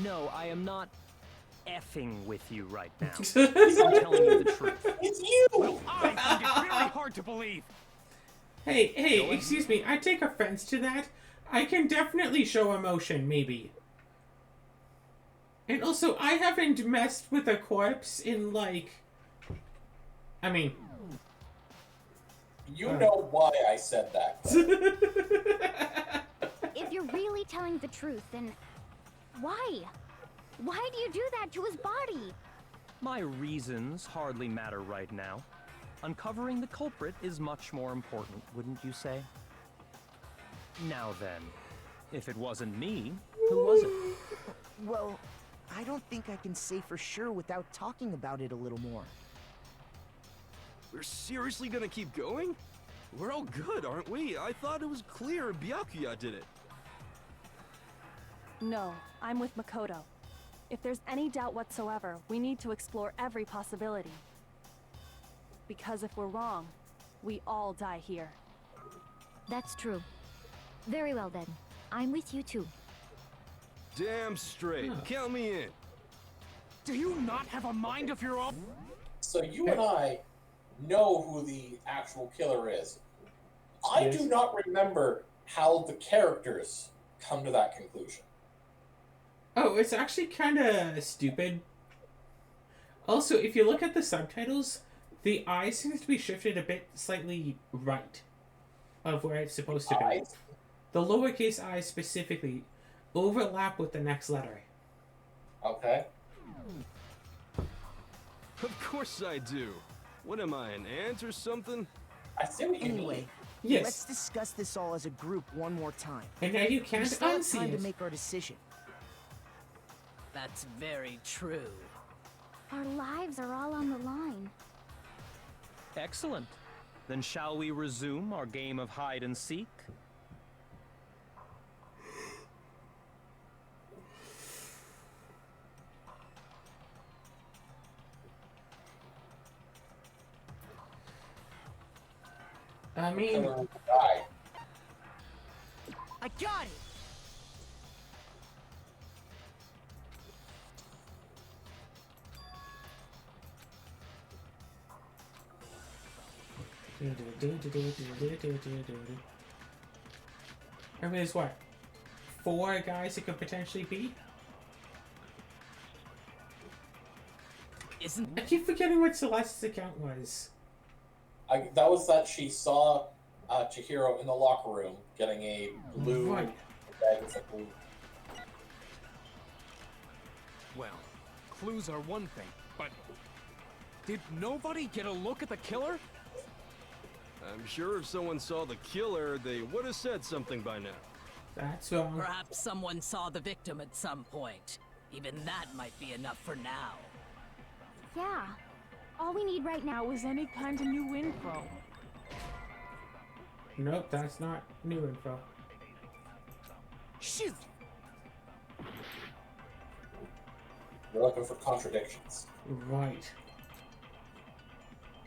No, I am not effing with you right now. I'm telling you the truth. It's you! Well, I find it very hard to believe. Hey, excuse me, I take offense to that. I can definitely show emotion, maybe. And also, I haven't messed with a corpse in, like... I mean... You know why I said that. If you're really telling the truth, then why? Why do you do that to his body? My reasons hardly matter right now. Uncovering the culprit is much more important, wouldn't you say? Now then, if it wasn't me, who was it? Well, I don't think I can say for sure without talking about it a little more. We're seriously gonna keep going? We're all good, aren't we? I thought it was clear Byakuya did it. No, I'm with Makoto. If there's any doubt whatsoever, we need to explore every possibility. Because if we're wrong, we all die here. That's true. Very well then. I'm with you too. Damn straight. Count me in. Do you not have a mind of your own? So you and I know who the actual killer is. I do not remember how the characters come to that conclusion. Oh, it's actually kind of stupid. Also, if you look at the subtitles, the eye seems to be shifted a bit slightly right of where it's supposed to be. The lowercase I specifically overlap with the next letter. Okay. Of course I do. What am I, an ant or something? I see what you Anyway, mean. Yes. let's discuss this all as a group one more time. And now you We can't still have unsee time to it. make our decision. That's very true. Our lives are all on the line. Excellent. Then shall we resume our game of hide and seek? I mean, Killer died. I got it! I mean, there's what? 4 guys it could potentially be? Isn't I keep forgetting what Celeste's account was. That was that she saw Chihiro in the locker room getting a blue Right. bag with a blue. Well, clues are one thing, but did nobody get a look at the killer? I'm sure if someone saw the killer, they would have said something by now. That's wrong. perhaps someone saw the victim at some point? Even that might be enough for now. Yeah. All we need right now is any kind of new info. Nope, that's not new info. Shoot! We're looking for contradictions. Right.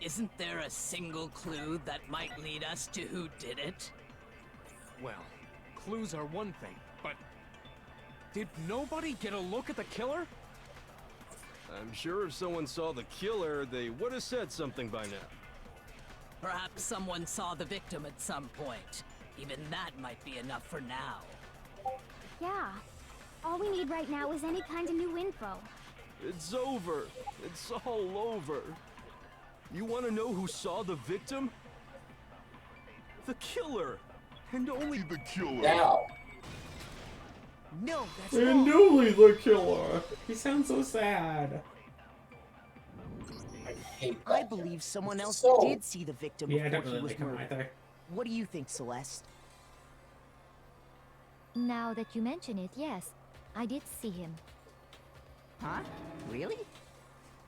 Isn't there a single clue that might lead us to who did it? Well, clues are one thing, but did nobody get a look at the killer? I'm sure if someone saw the killer, they would have said something by now. Perhaps someone saw the victim at some point. Even that might be enough for now. Yeah. All we need right now is any kind of new info. It's over. It's all over. You want to know who saw the victim? The killer. And only the killer. Now, No, that's And wrong. only the killer. He sounds so sad. I hate that. I believe someone else So- did see the victim Yeah, I before don't he really was like him murdered. either. What do you think, Celeste? Now that you mention it, yes. I did see him. Huh? Really?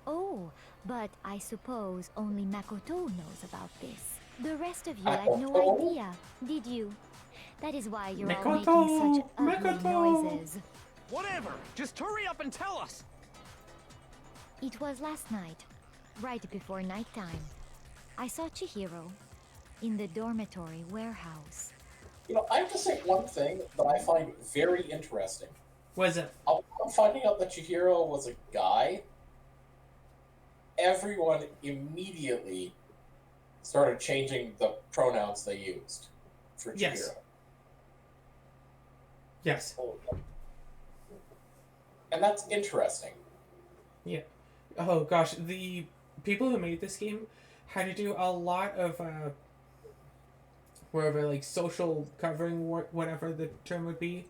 Oh, but I suppose only Makoto knows about this. The rest of you had no Makoto? idea, did you? That is why you're all Makoto! making such ugly Makoto! noises. Whatever! Just hurry up and tell us! It was last night, right before nighttime. I saw Chihiro in the dormitory warehouse. You know, I have to say one thing that I find very interesting. Was it? A upon finding out that Chihiro was a guy, everyone immediately started changing the pronouns they used for Chihiro. Yes. Yes. And that's interesting. Yeah. Oh gosh, the people who made this game had to do a lot of wherever like social covering work, whatever the term would be,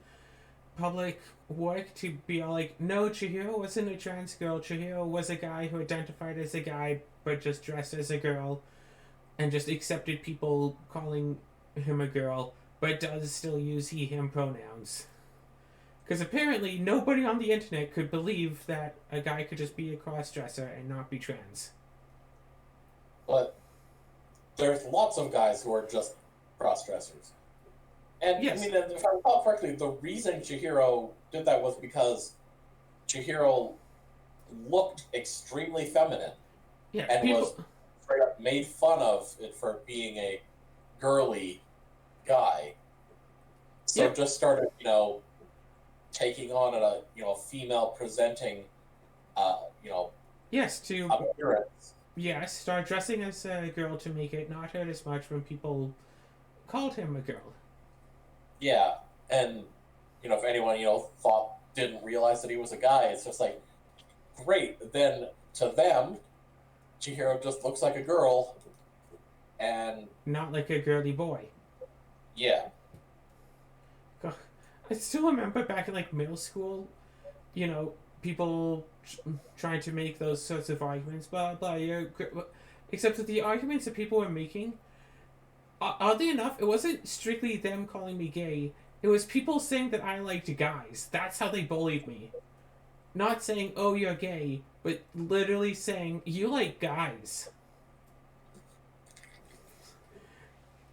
public work to be all like, no, Chihiro wasn't a trans girl. Chihiro was a guy who identified as a guy but just dressed as a girl, and just accepted people calling him a girl, but does still use he/him pronouns. Because apparently nobody on the internet could believe that a guy could just be a cross-dresser and not be trans. But there's lots of guys who are just cross-dressers. And, yes. I mean, if I recall correctly, the reason Chihiro did that was because Chihiro looked extremely feminine. Yeah, and people... was straight up made fun of it for being a girly guy. So Yep. just started, taking on a, female presenting, Yes, to... appearance. Yes, start dressing as a girl to make it not hurt as much when people called him a girl. Yeah, and, if anyone, didn't realize that he was a guy, it's just like, great. Then, to them, Chihiro just looks like a girl, and... Not like a girly boy. Yeah. God. I still remember back in, like, middle school, people trying to make those sorts of arguments, blah, blah, except that the arguments that people were making, oddly enough, it wasn't strictly them calling me gay. It was people saying that I liked guys. That's how they bullied me. Not saying, oh, you're gay, but literally saying, you like guys.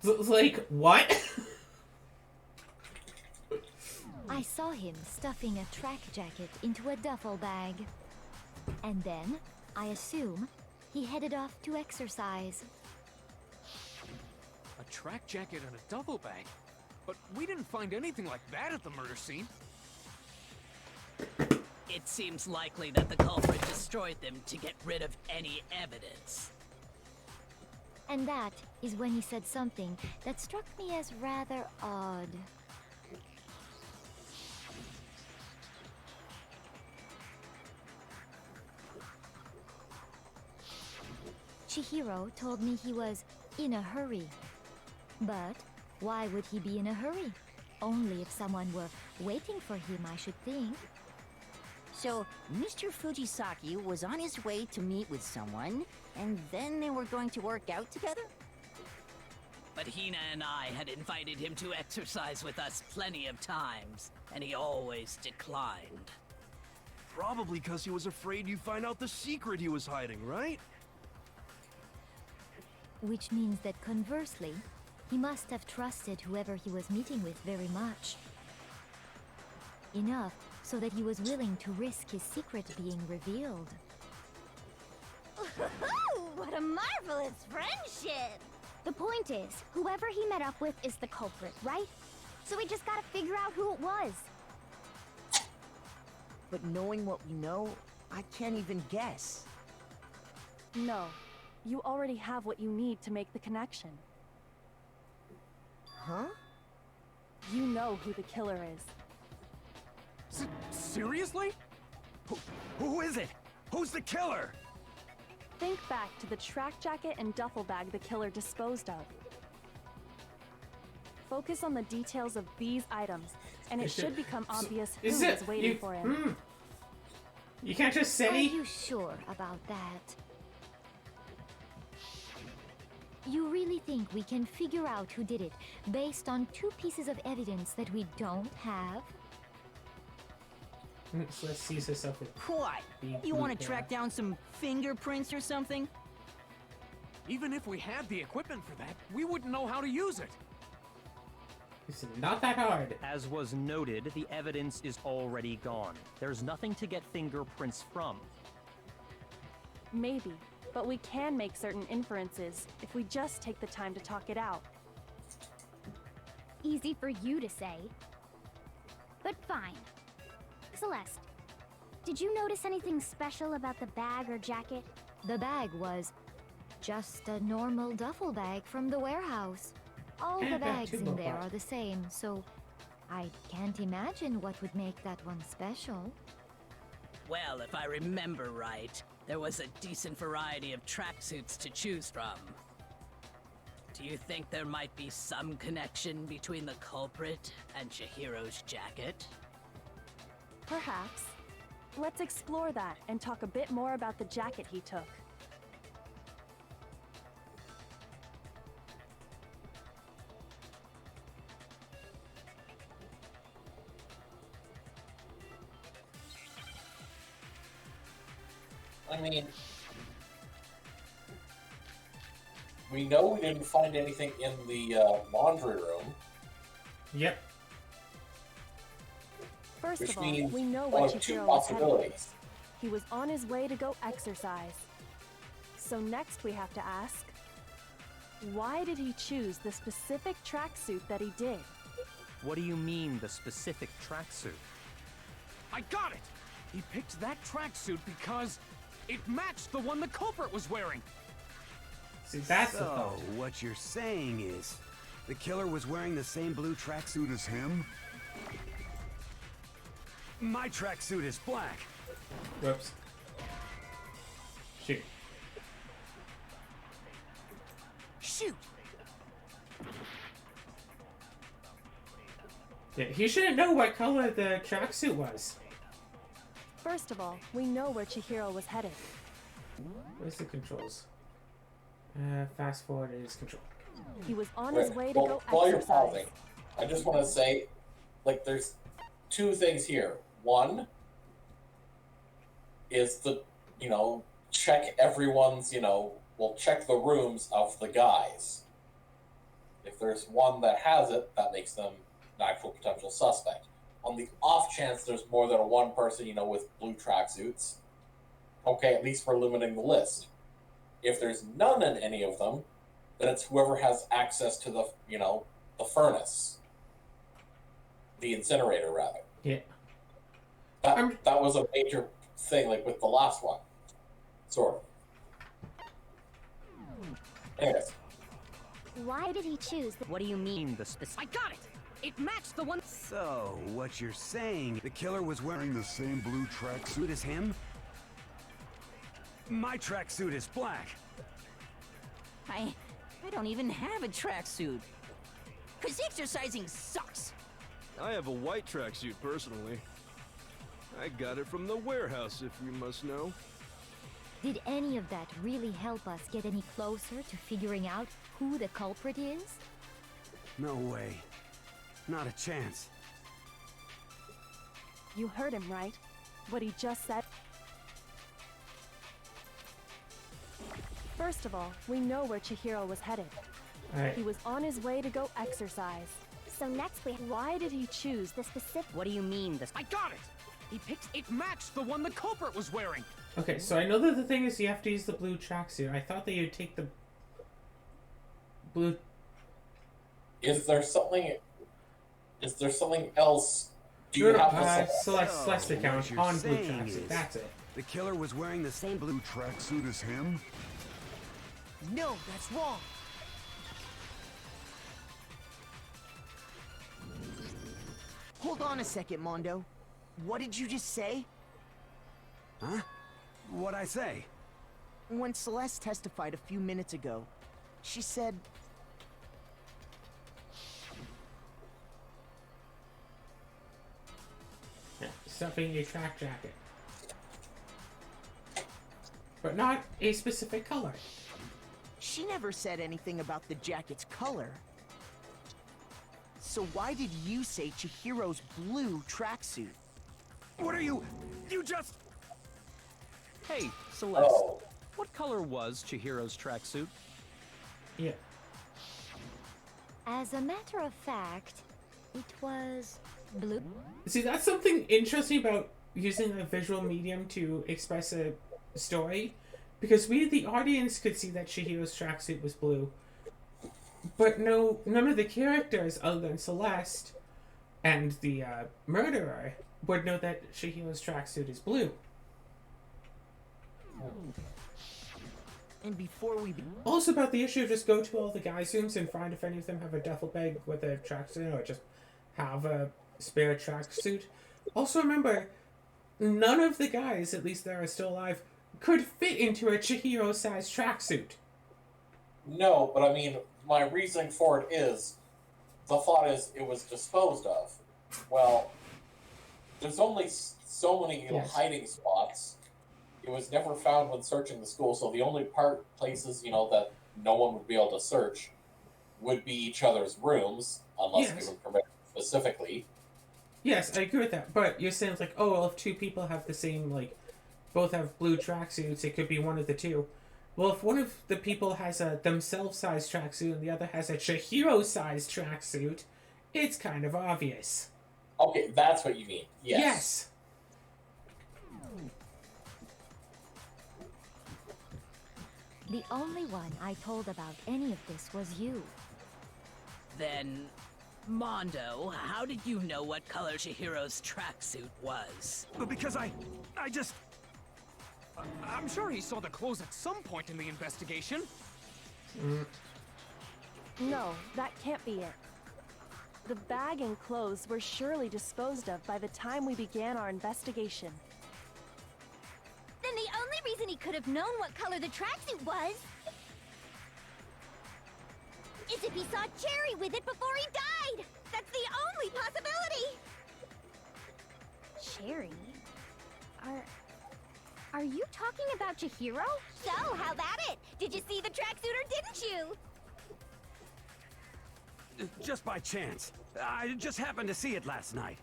Like, what? I saw him stuffing a track jacket into a duffel bag. And then, I assume, he headed off to exercise. A track jacket and a duffel bag? But we didn't find anything like that at the murder scene. It seems likely that the culprit destroyed them to get rid of any evidence. And that is when he said something that struck me as rather odd. Chihiro told me he was in a hurry. But why would he be in a hurry? Only if someone were waiting for him, I should think. So, Mr. Fujisaki was on his way to meet with someone, and then they were going to work out together? But Hina and I had invited him to exercise with us plenty of times, and he always declined. Probably because he was afraid you'd find out the secret he was hiding, right? Which means that conversely, he must have trusted whoever he was meeting with very much. Enough so that he was willing to risk his secret being revealed. What a marvelous friendship! The point is, whoever he met up with is the culprit, right? So we just gotta figure out who it was. But knowing what we know, I can't even guess. No. You already have what you need to make the connection. Huh? You know who the killer is. Seriously? Who is it? Who's the killer? Think back to the track jacket and duffel bag the killer disposed of. Focus on the details of these items, and it should become obvious who is waiting for him. You can't just say... Are you sure about that? You really think we can figure out who did it based on 2 pieces of evidence that we don't have? So let's seize herself with... What? You want to track down some fingerprints or something? Even if we had the equipment for that, we wouldn't know how to use it. It's not that hard. As was noted, the evidence is already gone. There's nothing to get fingerprints from. Maybe, but we can make certain inferences if we just take the time to talk it out. Easy for you to say. But fine. Celeste, Did you notice anything special about the bag or jacket? The bag was just a normal duffel bag from the warehouse. All And the that bags too, in there but- are the same, so I can't imagine what would make that one special. Well, if I remember right, there was a decent variety of tracksuits to choose from. Do you think there might be some connection between the culprit and Chihiro's jacket? Perhaps. Let's explore that and talk a bit more about the jacket he took. I mean, we know we didn't find anything in the laundry room, Yep. First which of all, means we know one where of two Chihiro was headed. possibilities. He was on his way to go exercise. So next we have to ask, why did he choose the specific tracksuit that he did? What do you mean, the specific tracksuit? I got it! He picked that tracksuit because it matched the one the culprit was wearing. See, that's the So, thought. what you're saying is, the killer was wearing the same blue tracksuit as him? My tracksuit is black. Whoops. Shoot. Shoot! Yeah, he shouldn't know what color the tracksuit was. First of all, we know where Chihiro was headed. Where's the controls? Fast forward is control. He was on his Right. way to Well, go while you're exercise. pausing, I just want to say, like, there's two things here. One is the, check everyone's, we'll check the rooms of the guys. If there's one that has it, that makes them an actual potential suspect. On the off chance there's more than one person, with blue tracksuits, okay, at least we're limiting the list. If there's none in any of them, then it's whoever has access to the, the furnace. The incinerator, rather. Yeah. That was a major thing, like with the last one. Sort of. Anyways. Why did he choose the... What do you mean? The specific. I got it! It matched the one. So, what you're saying, the killer was wearing the same blue tracksuit as him? My tracksuit is black. I don't even have a tracksuit. 'Cause exercising sucks. I have a white tracksuit personally. I got it from the warehouse, if you must know. Did any of that really help us get any closer to figuring out who the culprit is? No way. Not a chance. You heard him, right? What he just said. First of all, we know where Chihiro was headed. Alright. He was on his way to go exercise. So next we... Why did he choose the specific... What do you mean? I got it! He picked. It matched the one the culprit was wearing. Okay, so I know that the thing is you have to use the blue tracksuit. I thought that you'd take the blue... Is there something else? Do you have to Celeste account what you're on blue saying tracksuit. is- That's it. The killer was wearing the same blue tracksuit as him? No, that's wrong. Hold on a second, Mondo. What did you just say? Huh? What'd I say? When Celeste testified a few minutes ago, she said... Yeah, stuffing a track jacket. But not a specific color. She never said anything about the jacket's color. So why did you say Chihiro's blue tracksuit? What are you... You just... Hey, Celeste. Oh. What color was Chihiro's tracksuit? Yeah. As a matter of fact, it was blue. See, that's something interesting about using a visual medium to express a story. Because we, the audience, could see that Chihiro's tracksuit was blue. But none of the characters, other than Celeste and the murderer, would know that Chihiro's tracksuit is blue. And before we... Also about the issue, just go to all the guys' rooms and find if any of them have a duffel bag with a tracksuit, or just have a spare tracksuit. Also remember, none of the guys, at least that are still alive, could fit into a Chihiro-sized tracksuit. No, but I mean, my reasoning for it is, the thought is it was disposed of. Well, there's only so many hiding spots. It was never found when searching the school, so the only places, that no one would be able to search would be each other's rooms, unless given permission specifically. Yes, I agree with that. But you're saying, like, oh, well, if two people have the same, like, both have blue tracksuits, it could be one of the two. Well, if one of the people has a themselves-sized tracksuit and the other has a Chihiro-sized tracksuit, it's kind of obvious. Okay, that's what you mean. Yes. The only one I told about any of this was you. Then, Mondo, how did you know what color Chihiro's tracksuit was? Because I just... I'm sure he saw the clothes at some point in the investigation. No, that can't be it. The bag and clothes were surely disposed of by the time we began our investigation. Then the only reason he could have known what color the tracksuit was is if he saw Cherry with it before he died! That's the only possibility! Cherry? Are you talking about Chihiro? So, how about it? Did you see the tracksuit or didn't you? Just by chance. I just happened to see it last night.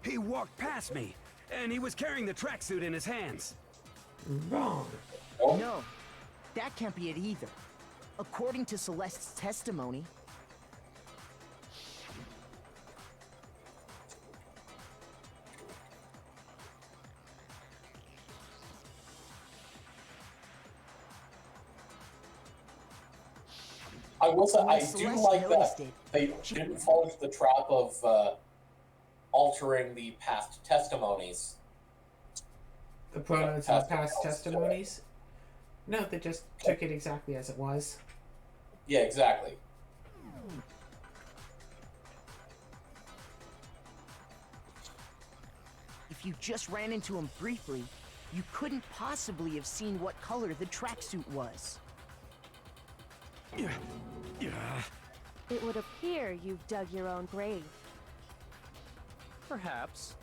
He walked past me, and he was carrying the tracksuit in his hands. Wrong. No, that can't be it either. According to Celeste's testimony... I will say, I do Celeste like noticed that it. they didn't fall into the trap of altering the past testimonies. The pronouns of past testimonies? No, they just took it exactly as it was. Yeah, exactly. If you just ran into him briefly, you couldn't possibly have seen what color the tracksuit was. Yeah. It would appear you've dug your own grave. Perhaps.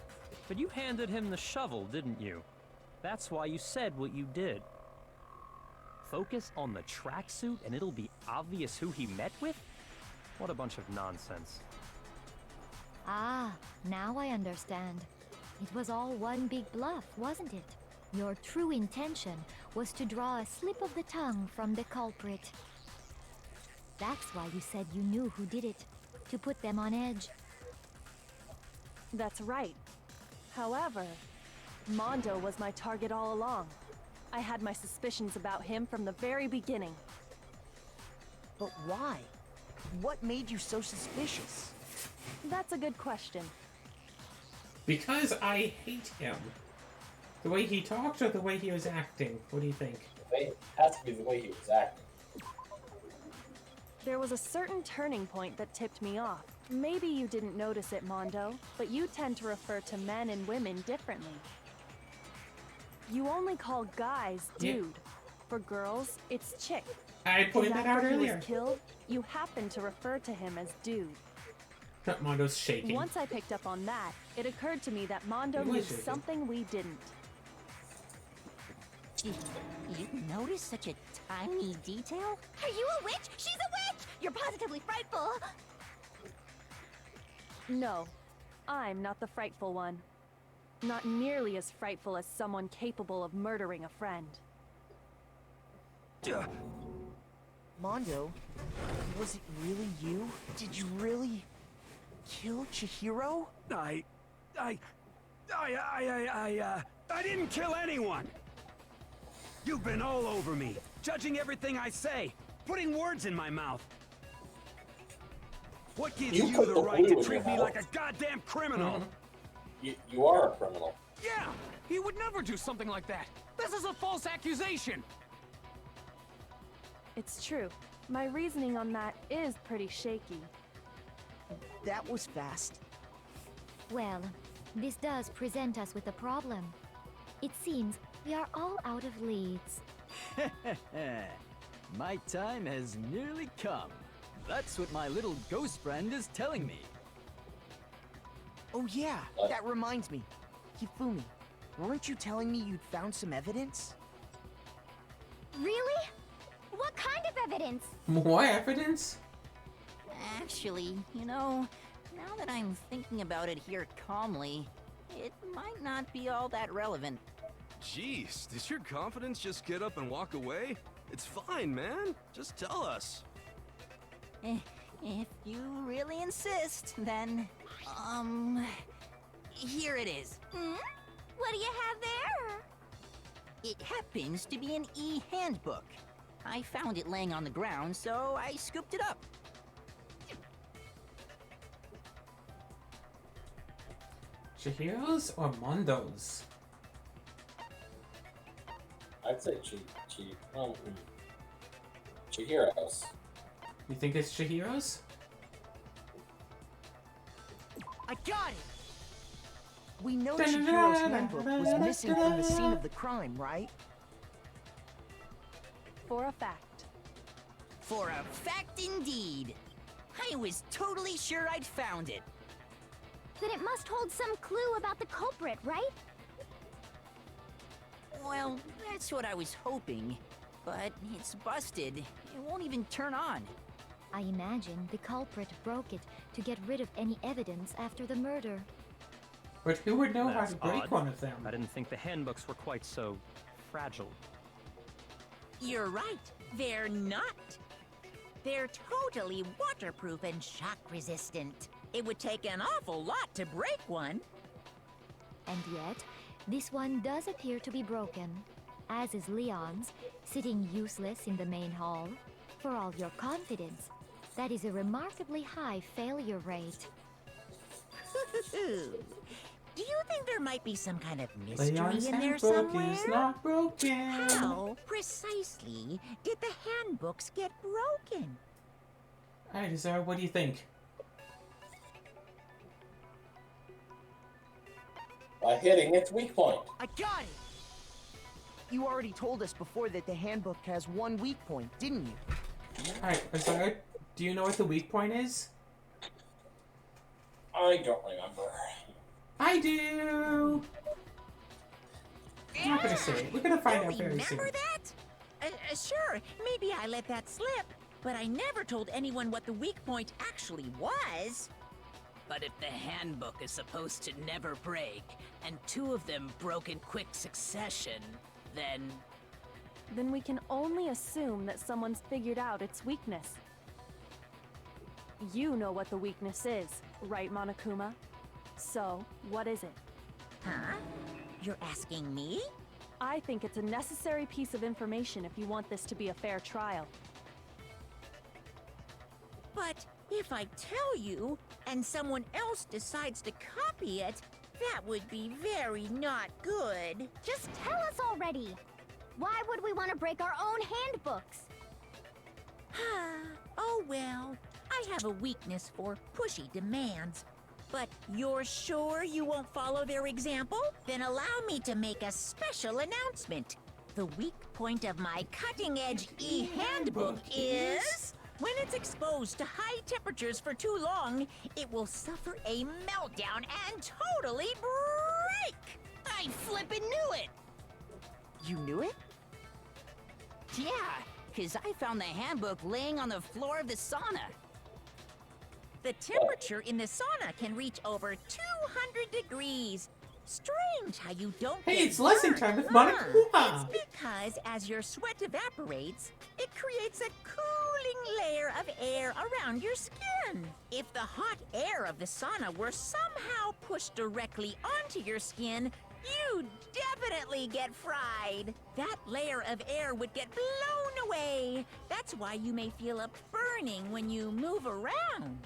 But you handed him the shovel, didn't you? That's why you said what you did. Focus on the tracksuit and it'll be obvious who he met with? What a bunch of nonsense. Ah, now I understand. It was all one big bluff, wasn't it? Your true intention was to draw a slip of the tongue from the culprit. That's why you said you knew who did it, to put them on edge. That's right. However, Mondo was my target all along. I had my suspicions about him from the very beginning. But why? What made you so suspicious? That's a good question. Because I hate him. The way he talked or the way he was acting? What do you think? It has to be the way he was acting. There was a certain turning point that tipped me off. Maybe you didn't notice it, Mondo, but you tend to refer to men and women differently. You only call guys dude. For girls, it's chick. I pointed that out After he earlier. was killed, you happen to refer to him as dude. Mondo's shaking. Once I picked up on that, it occurred to me that Mondo He was knew shaking. something we didn't. You noticed such a tiny detail? Are you a witch? She's a witch! You're positively frightful! No, I'm not the frightful one. Not nearly as frightful as someone capable of murdering a friend. Mondo, was it really you? Did you really kill Chihiro? I didn't kill anyone! You've been all over me, judging everything I say, putting words in my mouth. What gives You you put the the right blue to in treat your me mouth. like a goddamn criminal? you are a criminal. Yeah, he would never do something like that. This is a false accusation. It's true. My reasoning on that is pretty shaky. That was fast. Well, this does present us with a problem. It seems we are all out of leads. My time has nearly come. That's what my little ghost friend is telling me. Oh yeah, that reminds me. Hifumi, weren't you telling me you'd found some evidence? Really? What kind of evidence? More evidence? Actually, you know, now that I'm thinking about it here calmly, it might not be all that relevant. Jeez, did your confidence just get up and walk away? It's fine, man. Just tell us. If you really insist, then, here it is. What do you have there? It happens to be an e-handbook. I found it laying on the ground, so I scooped it up. Chihiro's or Mondo's? I'd say Chihiro's. You think it's Chihiro's? I got it! We know Chihiro's handbook was missing from the scene of the crime, right? For a fact. For a fact indeed. I was totally sure I'd found it. Then it must hold some clue about the culprit, right? Well, that's what I was hoping. But it's busted. It won't even turn on. I imagine the culprit broke it to get rid of any evidence after the murder. But who would know how That's to break odd. one of them? I didn't think the handbooks were quite so fragile. You're right. They're not. They're totally waterproof and shock resistant. It would take an awful lot to break one. And yet, this one does appear to be broken, as is Leon's, sitting useless in the main hall. For all your confidence, that is a remarkably high failure rate. Do you think there might be some kind of mystery Leon's in there handbook somewhere? is not broken. How precisely did the handbooks get broken? Alright, Azar, what do you think? By hitting its weak point. I got it! You already told us before that the handbook has one weak point, didn't you? Alright, Azar, do you know what the weak point is? I don't remember. I do! I'm not gonna say it. We're gonna find out very soon. Remember that? Sure, maybe I let that slip, but I never told anyone what the weak point actually was. But if the handbook is supposed to never break, and two of them broke in quick succession, then... Then we can only assume that someone's figured out its weakness. You know what the weakness is, right, Monokuma? So, what is it? Huh? You're asking me? I think it's a necessary piece of information if you want this to be a fair trial. But if I tell you, and someone else decides to copy it, that would be very not good. Just tell us already! Why would we want to break our own handbooks? Oh well, I have a weakness for pushy demands. But you're sure you won't follow their example? Then allow me to make a special announcement. The weak point of my cutting-edge e-handbook is... When it's exposed to high temperatures for too long, it will suffer a meltdown and totally break! I flippin' knew it! You knew it? Yeah, 'cause I found the handbook laying on the floor of the sauna. The temperature in the sauna can reach over 200 degrees. Strange how you don't Hey, get it's lesson burnt, time with huh? Monokuma! It's because as your sweat evaporates, it creates a cooling layer of air around your skin. If the hot air of the sauna were somehow pushed directly onto your skin, you'd definitely get fried. That layer of air would get blown away. That's why you may feel a burning when you move around.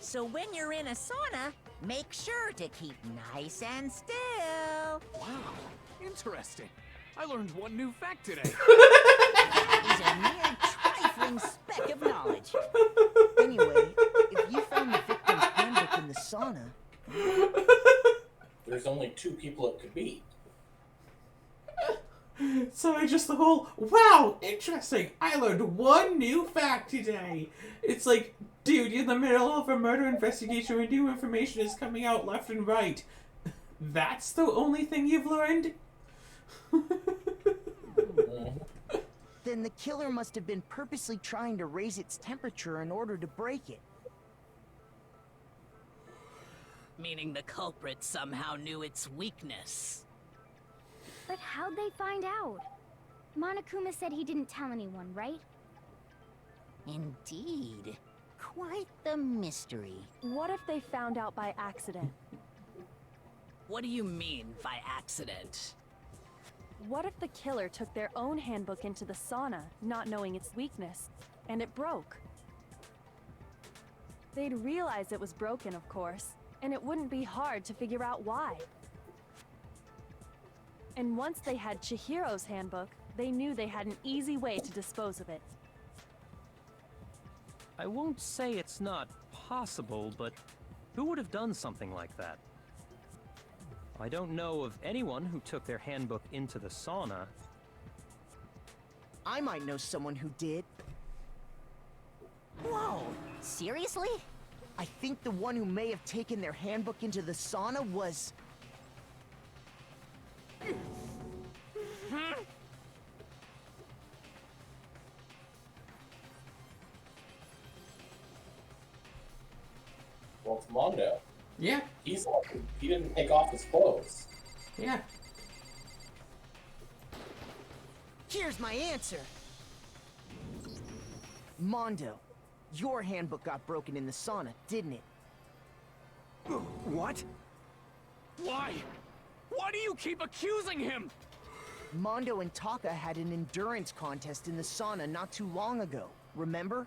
So when you're in a sauna, Make sure to keep nice and still. Wow, interesting. I learned one new fact today. That is a mere trifling speck of knowledge. Anyway, if you found the victim's handbook in the sauna, There's only 2 people it could be. So I just the whole, wow, interesting. I learned one new fact today. It's like, dude, you're in the middle of a murder investigation where new information is coming out left and right. That's the only thing you've learned? then the killer must have been purposely trying to raise its temperature in order to break it. Meaning the culprit somehow knew its weakness. But how'd they find out? Monokuma said he didn't tell anyone, right? Indeed. Quite the mystery. What if they found out by accident? What do you mean by accident? What if the killer took their own handbook into the sauna, not knowing its weakness, and it broke? They'd realize it was broken, of course, and it wouldn't be hard to figure out why. And once they had Chihiro's handbook, they knew they had an easy way to dispose of it. I won't say it's not possible, but who would have done something like that? I don't know of anyone who took their handbook into the sauna. I might know someone who did. Whoa, seriously? I think the one who may have taken their handbook into the sauna was... Well, it's Mondo. Yeah. He didn't take off his clothes. Yeah. Here's my answer. Mondo, your handbook got broken in the sauna, didn't it? What? Why? Why do you keep accusing him? Mondo and Taka had an endurance contest in the sauna not too long ago, remember?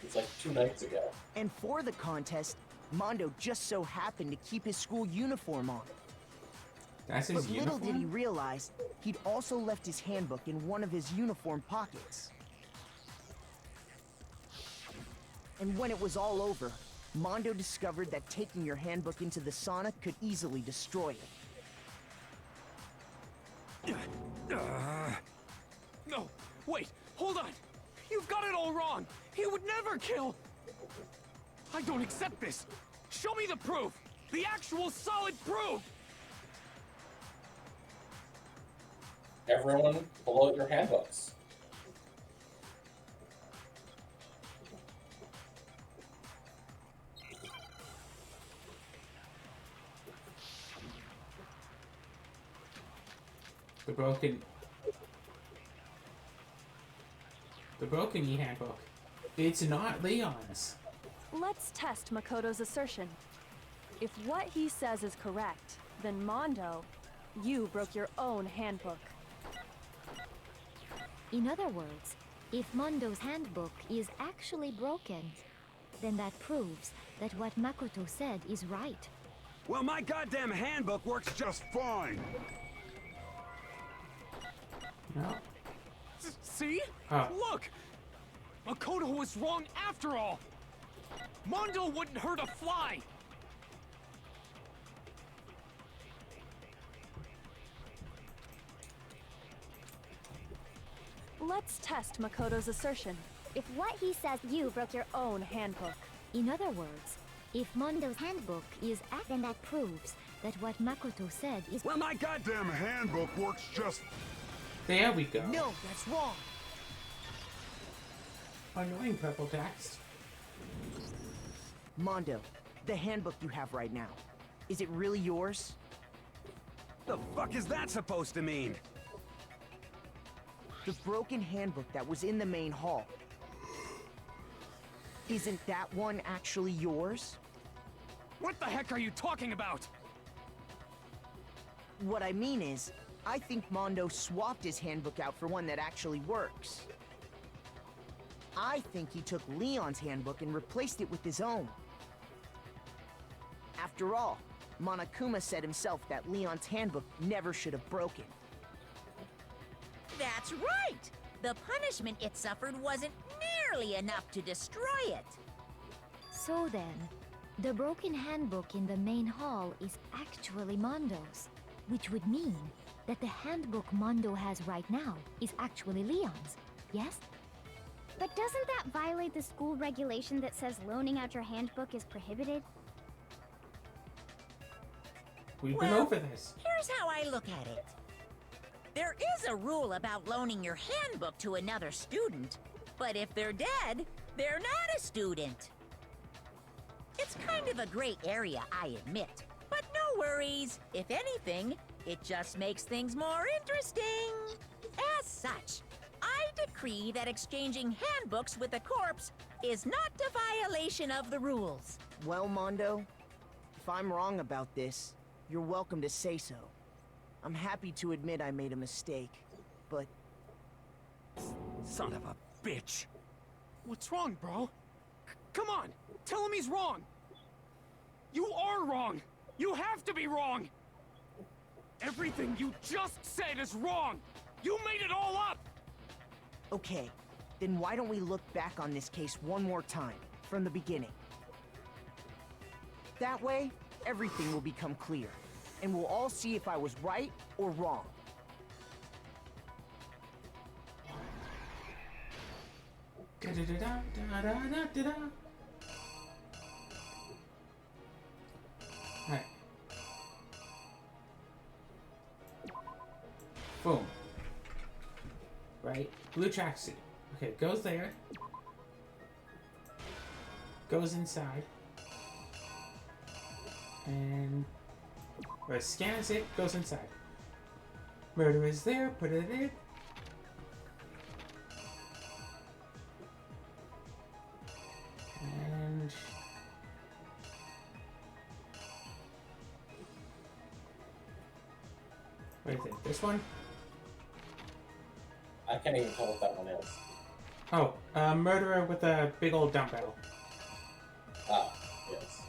It's like 2 nights ago. And for the contest, Mondo just so happened to keep his school uniform on. That's his But little uniform? did he realize, he'd also left his handbook in one of his uniform pockets. And when it was all over, Mondo discovered that taking your handbook into the sauna could easily destroy it. No, wait, hold on. You've got it all wrong. He would never kill. I don't accept this. Show me the proof. The actual solid proof. Everyone pull out your handbooks. The broken e-handbook. It's not Leon's. Let's test Makoto's assertion. If what he says is correct, then Mondo, you broke your own handbook. In other words, if Mondo's handbook is actually broken, then that proves that what Makoto said is right. Well, my goddamn handbook works just fine. No. See? Oh. Look! Makoto was wrong after all! Mondo wouldn't hurt a fly! Let's test Makoto's assertion. If what he says, You broke your own handbook. In other words, if Mondo's handbook is then that proves that what Makoto said is... Well, my goddamn handbook works just... There we go. No, that's wrong. Annoying purple text. Mondo, the handbook you have right now, is it really yours? The fuck is that supposed to mean? The broken handbook that was in the main hall. Isn't that one actually yours? What the heck are you talking about? What I mean is, I think Mondo swapped his handbook out for one that actually works. I think he took Leon's handbook and replaced it with his own. After all, Monokuma said himself that Leon's handbook never should have broken. That's right! The punishment it suffered wasn't nearly enough to destroy it. So then, the broken handbook in the main hall is actually Mondo's, which would mean that the handbook Mondo has right now is actually Leon's, yes? But doesn't that violate the school regulation that says loaning out your handbook is prohibited? We've been over this. Here's how I look at it. There is a rule about loaning your handbook to another student, but if they're dead, they're not a student. It's kind of a gray area, I admit. But no worries. If anything, it just makes things more interesting. As such, I decree that exchanging handbooks with a corpse is not a violation of the rules. Well, Mondo, if I'm wrong about this, you're welcome to say so. I'm happy to admit I made a mistake, but... Son of a bitch! What's wrong, bro? Come on, tell him he's wrong. You are wrong. You have to be wrong. Everything you just said is wrong. You made it all up. Okay, then why don't we look back on this case one more time, from the beginning? That way, everything will become clear, and we'll all see if I was right or wrong. Alright. Boom. Right? Blue tracksuit. Okay, goes there. Goes inside. And... or scans it, goes inside. Murder is there, put it in. And... what is it? This one? I can't even tell what that one is. Oh, a murderer with a big old dumbbell. Ah, yes.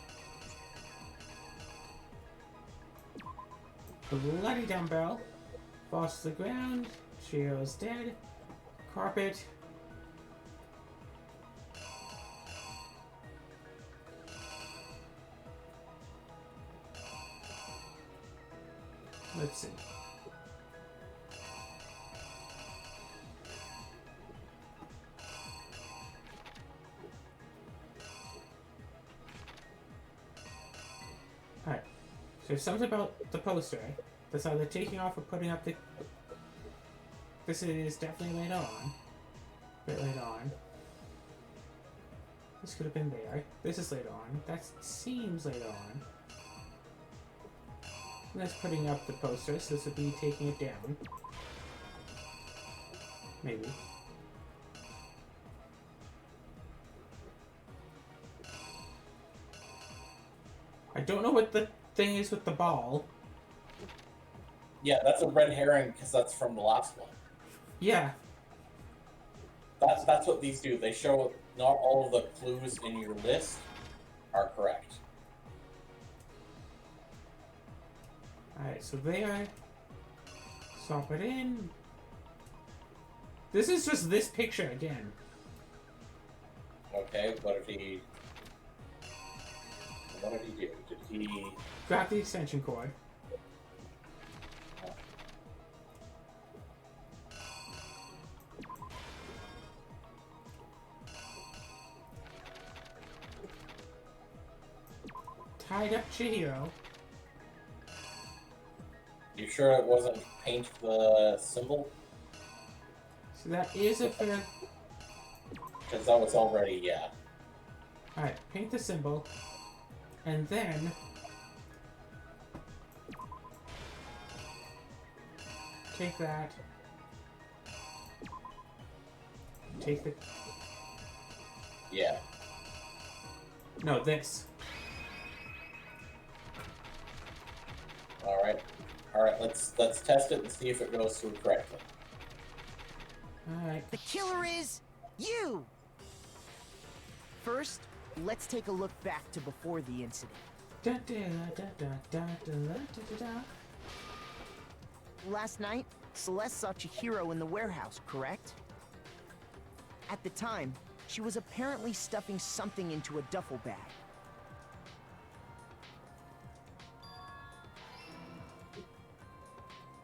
Bloody dumbbell. Falls to the ground. Chio's dead. Carpet. Let's see. Alright. So there's something about the poster. That's either taking off or putting up the... This is definitely later on. A bit later on. This could have been there. This is later on. That seems later on. And that's putting up the poster, so this would be taking it down. Maybe. I don't know what the thing is with the ball. Yeah, that's a red herring because that's from the last one. Yeah. That's what these do. They show not all of the clues in your list are correct. Alright, so there. Swap it in. This is just this picture again. Okay, what did he do? Did he... Grab the extension cord. Tied up Chihiro. You sure it wasn't paint the symbol? So that is a fair... Because that was already, yeah. Alright, paint the symbol. And then... take that. Take the... Yeah. No, this. Alright, let's test it and see if it goes through correctly. Alright. The killer is you! First, let's take a look back to before the incident. Da, da, da, da, da, da, da, da. Last night, Celeste saw Chihiro in the warehouse, correct? At the time, she was apparently stuffing something into a duffel bag.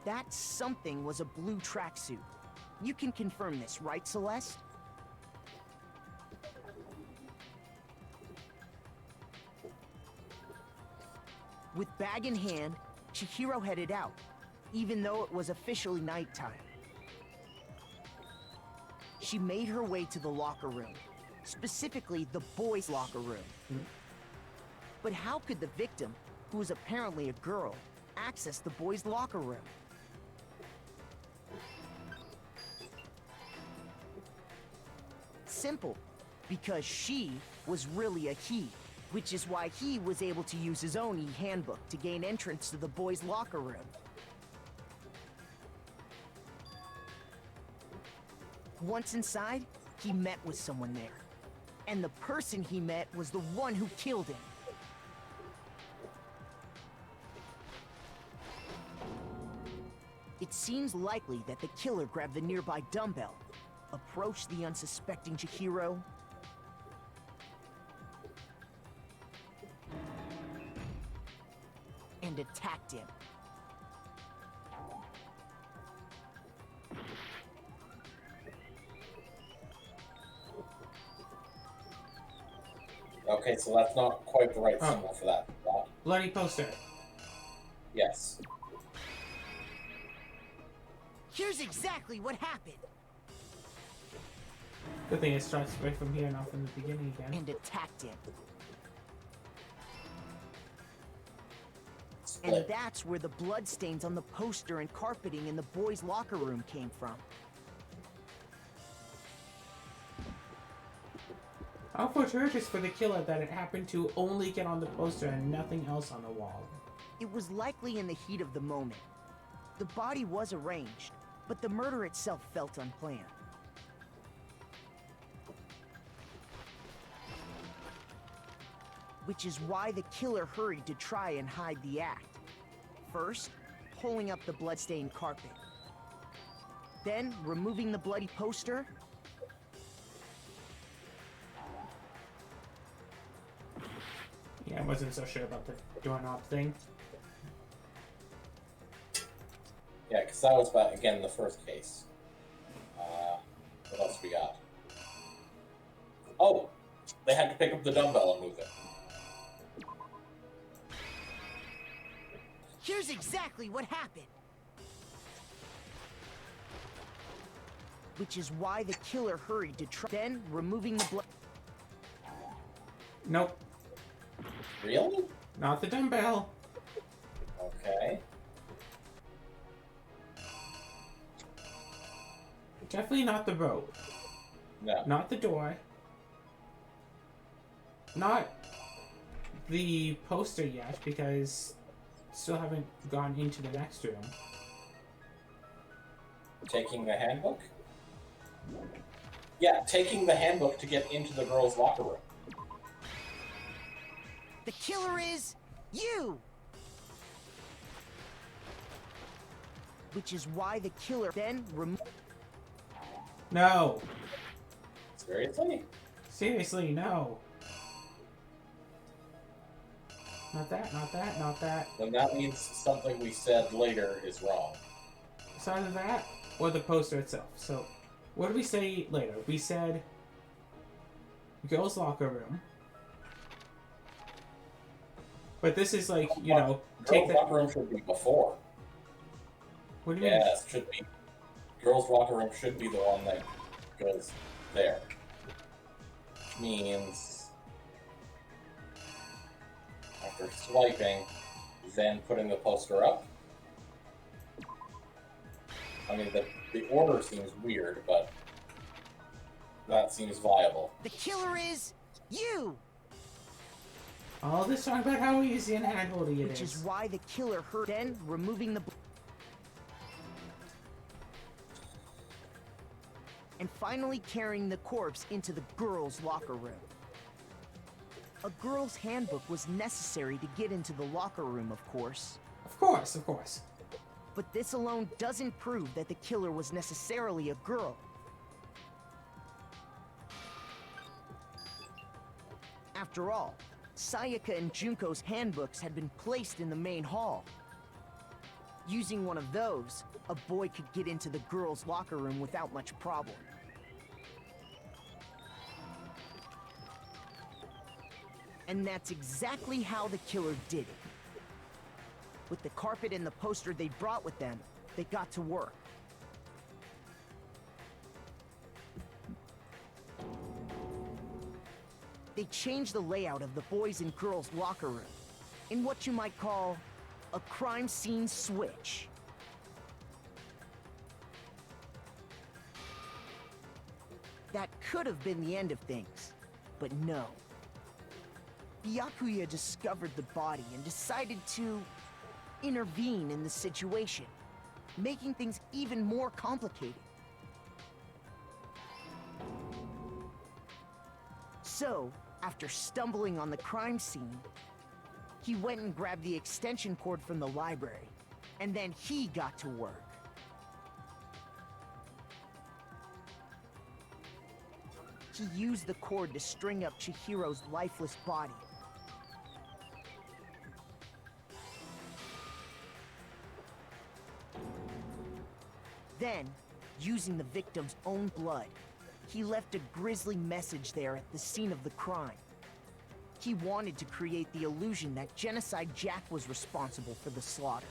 That something was a blue tracksuit. You can confirm this, right, Celeste? With bag in hand, Chihiro headed out, even though it was officially nighttime. She made her way to the locker room, specifically the boys' locker room. But how could the victim, who was apparently a girl, access the boys' locker room? Simple, because she was really a he, which is why he was able to use his own e-handbook to gain entrance to the boys' locker room. Once inside, he met with someone there. And the person he met was the one who killed him. It seems likely that the killer grabbed the nearby dumbbell, approached the unsuspecting Chihiro, and attacked him. Okay, so that's not quite the right symbol for that. Bloody poster. Yes. Here's exactly what happened. Good thing it starts right from here, not from the beginning again. And attacked him. And that's where the bloodstains on the poster and carpeting in the boys' locker room came from. How fortuitous for the killer that it happened to only get on the poster and nothing else on the wall. It was likely in the heat of the moment. The body was arranged, but the murder itself felt unplanned. Which is why the killer hurried to try and hide the act. First, pulling up the bloodstained carpet. Then, removing the bloody poster. Yeah, I wasn't so sure about the doorknob thing. Yeah, because that was, again, the first case. What else we got? Oh! They had to pick up the dumbbell and move it. Here's exactly what happened. Which is why the killer hurried to try. Then, removing the blood. Nope. Really? Not the dumbbell. Okay. Definitely not the rope. No. Not the door. Not the poster yet, because still haven't gone into the next room. Taking the handbook? Yeah, taking the handbook to get into the girls' locker room. The killer is you! Which is why the killer then No! Seriously? Seriously, no. Not that, not that, not that. Then that means something we said later is wrong. It's either that or the poster itself. So, what did we say later? We said girls' locker room. But this is like, you know, Girls' locker room should be before. What do you mean? Yes, should be. Girls' locker room should be the one that goes there. Which means after swiping, then putting the poster up. I mean, the order seems weird, but that seems viable. The killer is you! All this talk about how easy and handholdy it Which is. is why the killer hurt. Then removing the and finally carrying the corpse into the girls' locker room. A girl's handbook was necessary to get into the locker room, of course. Of course, of course. But this alone doesn't prove that the killer was necessarily a girl. After all, Sayaka and Junko's handbooks had been placed in the main hall. Using one of those, a boy could get into the girls' locker room without much problem. And that's exactly how the killer did it. With the carpet and the poster they brought with them, they got to work. They changed the layout of the boys' and girls' locker room in what you might call a crime scene switch. That could have been the end of things, but no. Byakuya discovered the body and decided to intervene in the situation, making things even more complicated. So, after stumbling on the crime scene, he went and grabbed the extension cord from the library, and then he got to work. He used the cord to string up Chihiro's lifeless body. Then, using the victim's own blood, he left a grisly message there at the scene of the crime. He wanted to create the illusion that Genocide Jack was responsible for the slaughter.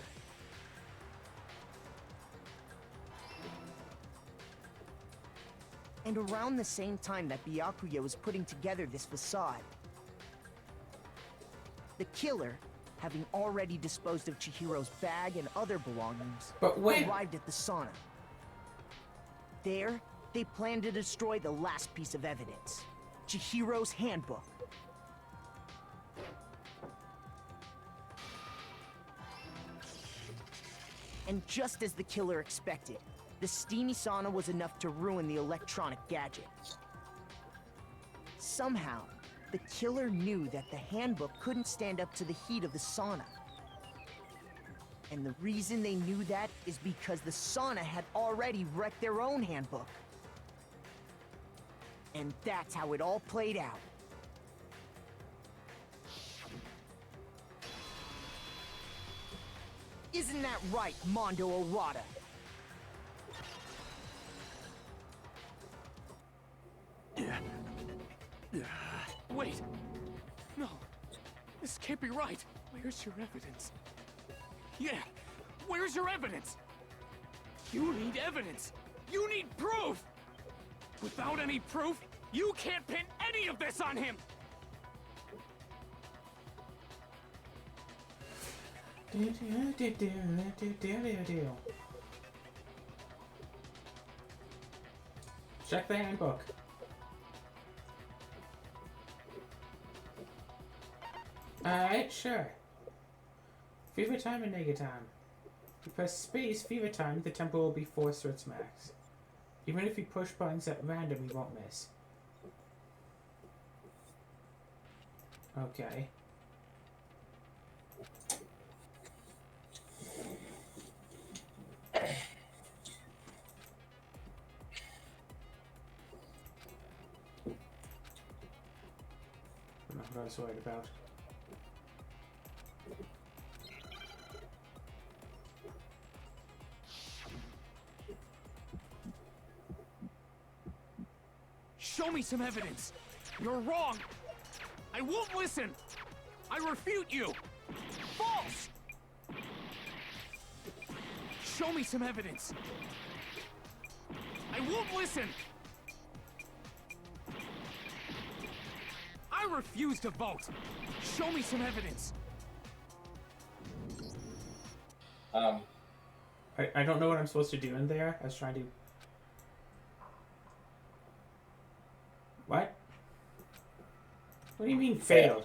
And around the same time that Byakuya was putting together this facade, the killer, having already disposed of Chihiro's bag and other belongings, arrived at the sauna. There, they planned to destroy the last piece of evidence, Chihiro's handbook. And just as the killer expected, the steamy sauna was enough to ruin the electronic gadget. Somehow, the killer knew that the handbook couldn't stand up to the heat of the sauna. And the reason they knew that is because the sauna had already wrecked their own handbook. And that's how it all played out. Isn't that right, Mondo Arata? Wait! No, this can't be right. Where's your evidence? Yeah, where's your evidence? You need evidence! You need proof! Without any proof, you can't pin any of this on him! Check the handbook. Alright, sure. Fever time and nega time. If you press space, fever time, the tempo will be forced to its max. Even if you push buttons at random, you won't miss. Okay. I don't know what I was worried about. Show me some evidence! You're wrong! I won't listen! I refute you! False! Show me some evidence! I won't listen! I refuse to vote! Show me some evidence! I don't know what I'm supposed to do in there. I was trying to... What? What do you mean failed?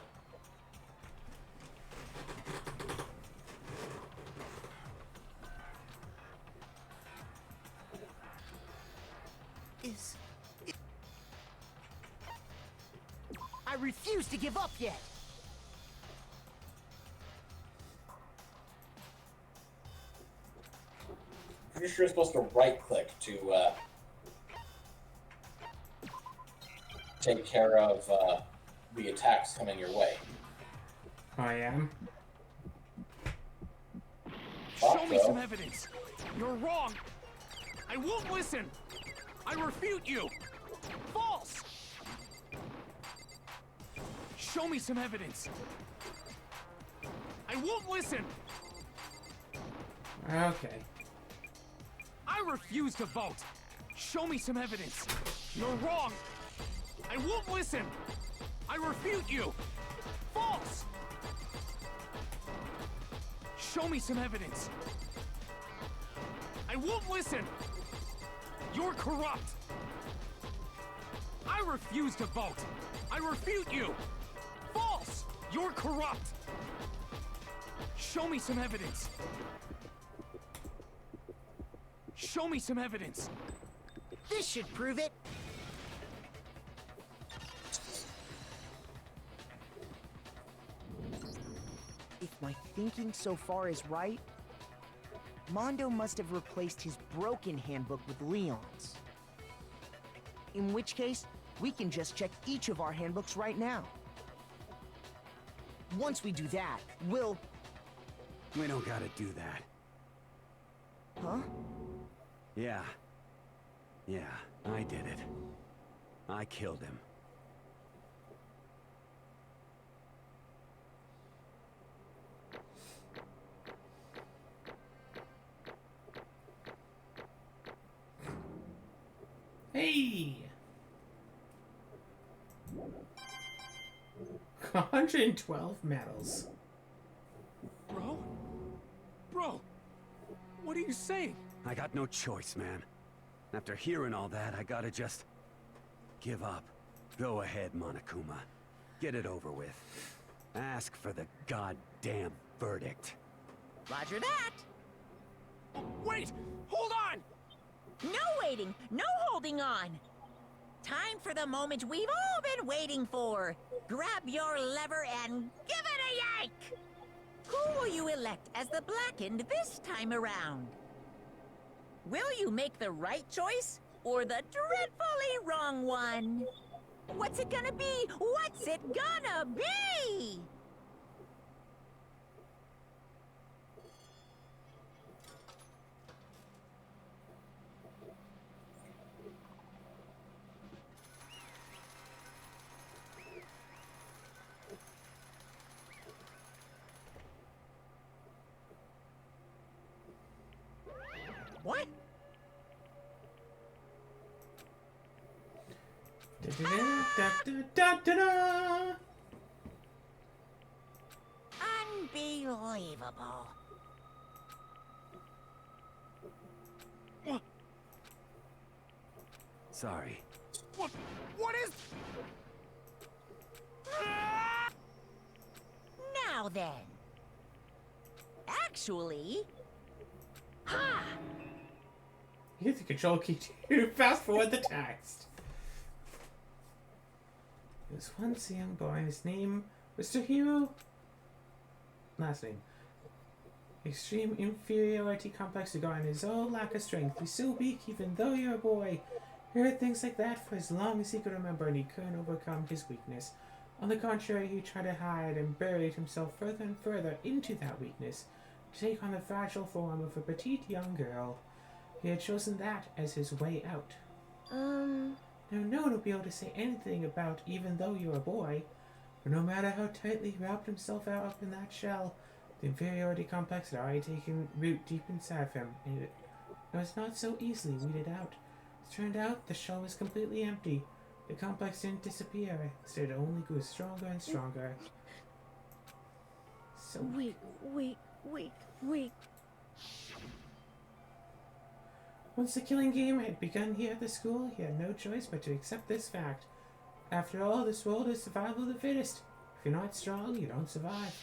I refuse to give up yet! Pretty sure you're supposed to right-click to take care of the attacks coming your way. I am. Show me some evidence. You're wrong. I won't listen. I refute you. False. Show me some evidence. I won't listen. Okay. I refuse to vote. Show me some evidence. You're wrong. I won't listen. I refute you. False. Show me some evidence. I won't listen. You're corrupt. I refuse to vote. I refute you. False. You're corrupt. Show me some evidence. Show me some evidence. This should prove it. If my thinking so far is right, Mondo must have replaced his broken handbook with Leon's. In which case, we can just check each of our handbooks right now. Once we do that, we'll... We don't gotta do that. Huh? Yeah. Yeah, I did it. I killed him. Hey! 112 medals. Bro, what are you saying? I got no choice, man. After hearing all that, I gotta just... give up. Go ahead, Monokuma. Get it over with. Ask for the goddamn verdict. Roger that. Wait! Hold on! No waiting, no holding on. Time for the moment we've all been waiting for. Grab your lever and give it a yank! Who will you elect as the Blackened this time around? Will you make the right choice or the dreadfully wrong one? What's it gonna be? What's it gonna be? What? Da-da-da-da-da-da-da. Unbelievable. Sorry. What is... Now then. Actually... Ha! Hit the control key to fast forward the text. There was once a young boy, his name was Tohiro. Last name. Extreme inferiority complex regarding his own lack of strength. He's so weak even though you're a boy. He heard things like that for as long as he could remember, and he couldn't overcome his weakness. On the contrary, he tried to hide and buried himself further and further into that weakness, to take on the fragile form of a petite young girl. He had chosen that as his way out. Now, no one will be able to say anything about even though you're a boy, but no matter how tightly he wrapped himself up in that shell, the inferiority complex had already taken root deep inside of him, and it was not so easily weeded out. It turned out the shell was completely empty. The complex didn't disappear, instead it only grew stronger and stronger. So Wait. Once the killing game had begun here at the school, he had no choice but to accept this fact. After all, this world is survival of the fittest. If you're not strong, you don't survive.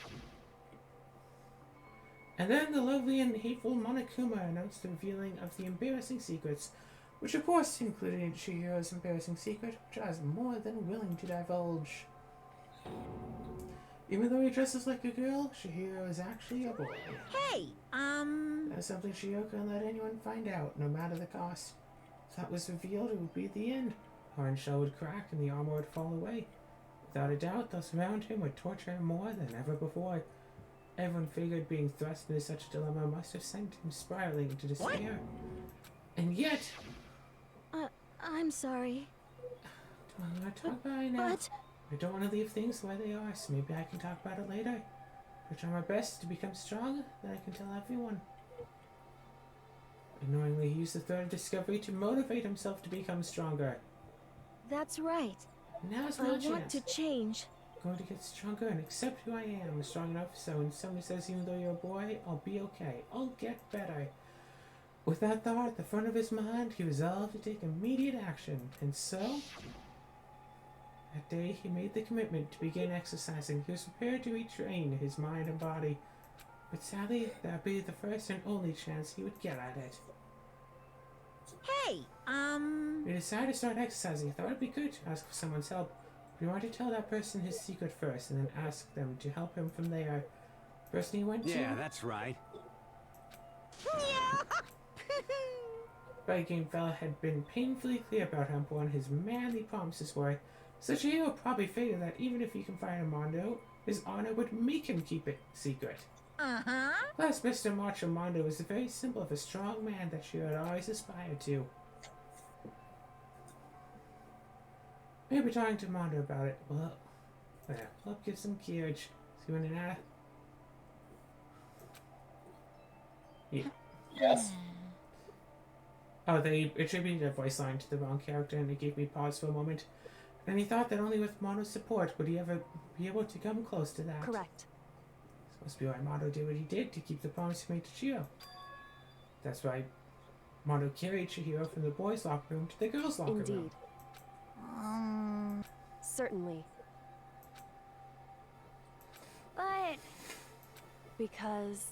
And then the lovely and hateful Monokuma announced the revealing of the embarrassing secrets, which of course included Chihiro's embarrassing secret, which I was more than willing to divulge. Even though he dresses like a girl, Shihiro is actually a boy. Hey, That's something Shihiro can't let anyone find out, no matter the cost. If that was revealed, it would be the end. Orange shell would crack and the armor would fall away. Without a doubt, those around him would torture him more than ever before. Everyone figured being thrust into such a dilemma must have sent him spiraling into despair. And yet... I'm sorry. Do I want to talk about it now? But... I don't want to leave things the way they are, so maybe I can talk about it later. I try my best to become stronger, then I can tell everyone. Annoyingly, he used the thread of discovery to motivate himself to become stronger. That's right. Now's my chance. I want to change. I'm going to get stronger and accept who I am. I'm strong enough so when somebody says even though you're a boy, I'll be okay. I'll get better. With that thought at the front of his mind, he resolved to take immediate action. And so... that day, he made the commitment to begin exercising. He was prepared to retrain his mind and body. But sadly, that would be the first and only chance he would get at it. hey, He decided to start exercising. He thought it'd be good to ask for someone's help. But he wanted to tell that person his secret first, and then ask them to help him from there. The person he went to... Yeah, that's right. Biking fella had been painfully clear about how important his manly promises were. So Shihiro probably figured that even if he confided in Mondo, his honor would make him keep it secret. uh-huh. Plus, Mr. Macho Mondo was the very symbol of a strong man that Shihiro had always aspired to. Maybe talking to Mondo about it will help give some courage. See when an Yeah. Yes. Oh, they attributed a voice line to the wrong character, and it gave me pause for a moment. And he thought that only with Mondo's support would he ever be able to come close to that. Correct. It's supposed to be why Mondo did what he did to keep the promise he made to Chio. That's why Mondo carried Chihiro from the boys' locker room to the girls' locker room. Indeed. Certainly. But Because...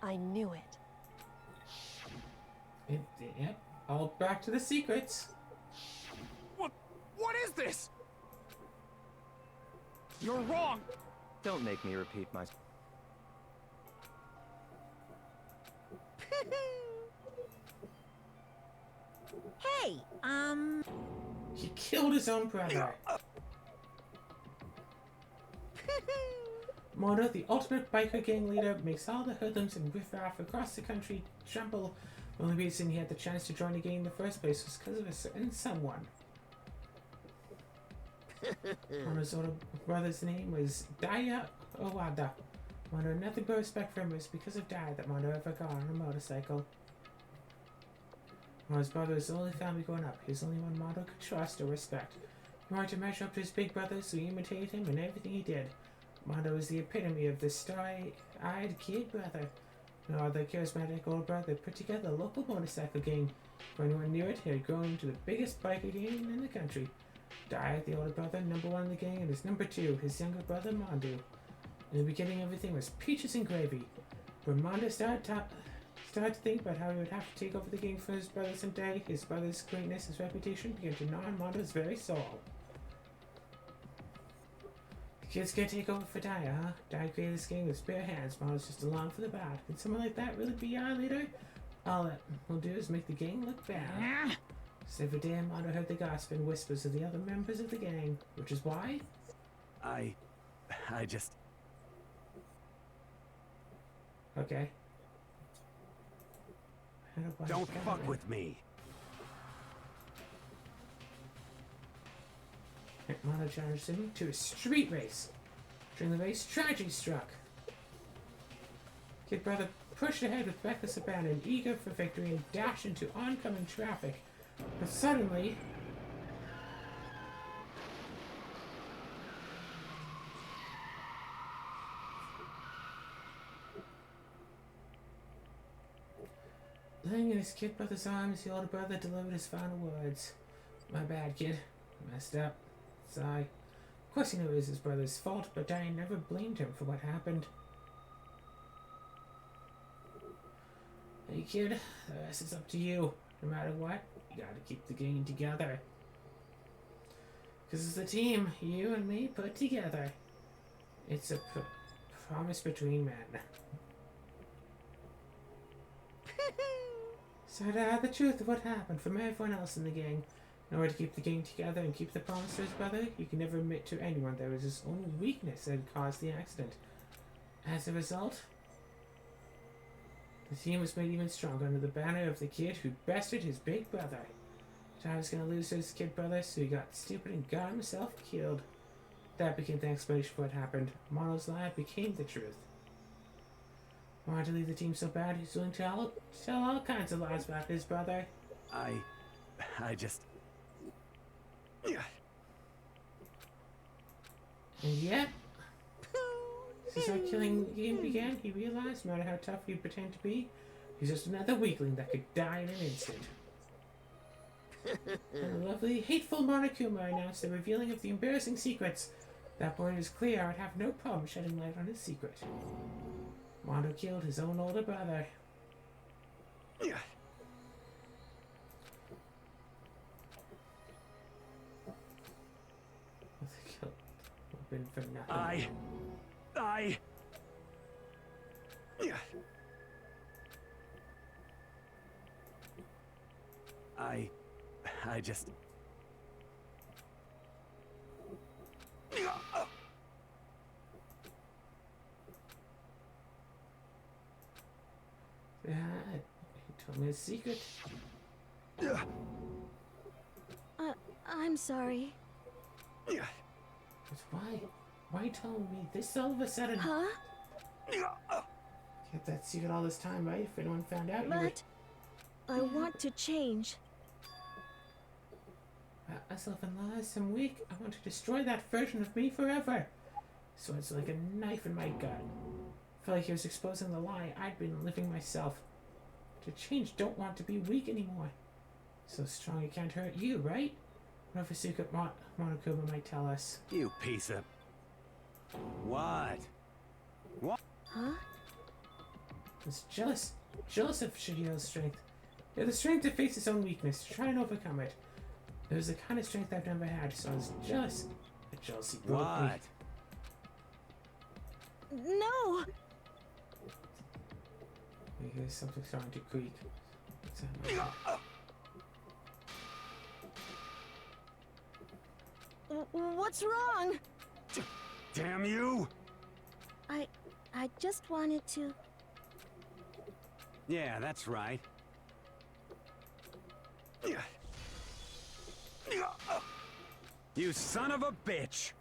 I knew it. Yep, all back to the secrets. What is this? You're wrong. Don't make me repeat myself. Hey, He killed his own brother. Mondo, the ultimate biker gang leader, makes all the hoodlums and riffraff across the country tremble. The only reason he had the chance to join the gang in the first place was because of a certain someone. Mondo's older brother's name was Daya Owada. Mondo had nothing but respect for him. It was because of Daya that Mondo ever got on a motorcycle. Mondo's brother was the only family growing up. He was the only one Mondo could trust or respect. He wanted to measure up to his big brother, so he imitated him in everything he did. Mondo was the epitome of the starry-eyed kid brother. No other charismatic older brother put together a local motorcycle gang. For anyone near it, he had grown into the biggest biker gang in the country. Daya, the older brother, number one in the gang, and his number two, his younger brother, Mondo. In the beginning, everything was peaches and gravy. When Mondo started to think about how he would have to take over the gang for his brother someday, his brother's greatness, his reputation began to gnaw on Mondo's very soul. The kids can't take over for Daya, huh? Daya created this gang with his bare hands. Mondo's just along for the bad. Can someone like that really be our leader? All we'll do is make the gang look bad. So every day, Mondo heard the gossip and whispers of the other members of the gang, which is why... I just... Okay. Don't fuck with me. Mondo challenged him to a street race. During the race, tragedy struck. Kid brother pushed ahead with reckless abandon, eager for victory, and dashed into oncoming traffic. But suddenly... Laying in his kid brother's arms, the older brother delivered his final words. My bad, kid. Messed up. Sigh. Of course he knew it was his brother's fault, but I never blamed him for what happened. Hey, kid. The rest is up to you. No matter what, you gotta keep the gang together. Because it's a team you and me put together. It's a promise between men. So to hide the truth of what happened from everyone else in the gang. In order to keep the gang together and keep the promise to his brother, you can never admit to anyone there was his own weakness that had caused the accident. As a result, the team was made even stronger under the banner of the kid who bested his big brother. Thought I was gonna lose to his kid brother, so he got stupid and got himself killed. That became the explanation for what happened. Mono's lie became the truth. Wanted to leave the team so bad, he's willing to tell all kinds of lies about his brother. I just... And yet, since our killing game began, he realized no matter how tough he pretended to be, he's just another weakling that could die in an instant. And the lovely, hateful Monokuma announced the revealing of the embarrassing secrets. That point is clear. I would have no problem shedding light on his secret. Mondo killed his own older brother. Been for nothing. I just... Yeah, he told me his secret. I'm sorry. But why? Why tell me this all of a sudden? Huh? Kept that secret all this time, right? If anyone found out, But I want to change. Myself in lies, I'm weak. I want to destroy that version of me forever. So it's like a knife in my gut. Felt like he was exposing the lie I'd been living myself. To change, don't want to be weak anymore. So strong it can't hurt you, right? What if a secret Monokuma might tell us? You piece of... What? What? Huh? I was jealous of Shigeo's strength. He had the strength to face his own weakness, to try and overcome it. It was the kind of strength I've never had, so I was jealous. But jealousy broke me. What? No! I hear something starting to creak. What's wrong? Damn you! I just wanted to... Yeah, that's right. You son of a bitch!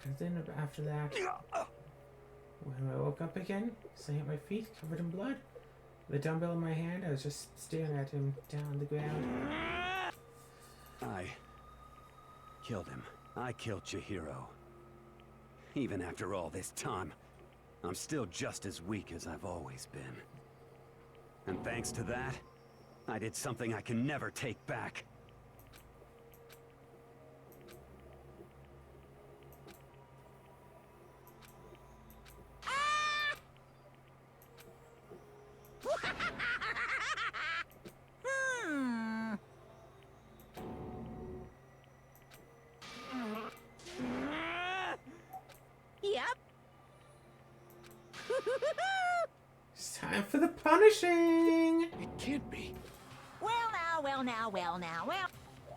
And then after that, when I woke up again, sitting at my feet, covered in blood, with a dumbbell in my hand, I was just staring at him down on the ground. I killed him. I killed Chihiro. Even after all this time, I'm still just as weak as I've always been. And thanks to that, I did something I can never take back. Yep. It's time for the punishing! It can't be. Well now.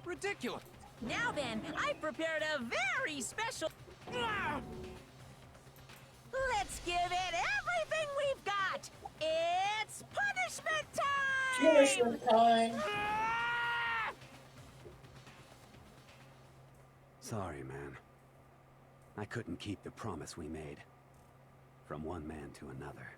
Ridiculous. Now then, I've prepared a very special... Let's give it everything we've got! It's punishment time! Punishment time! Sorry, man. I couldn't keep the promise we made. From one man to another.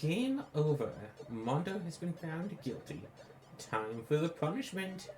Game over. Mondo has been found guilty. Time for the punishment.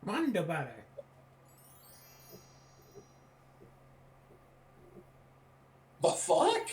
Mondo butter. The fuck?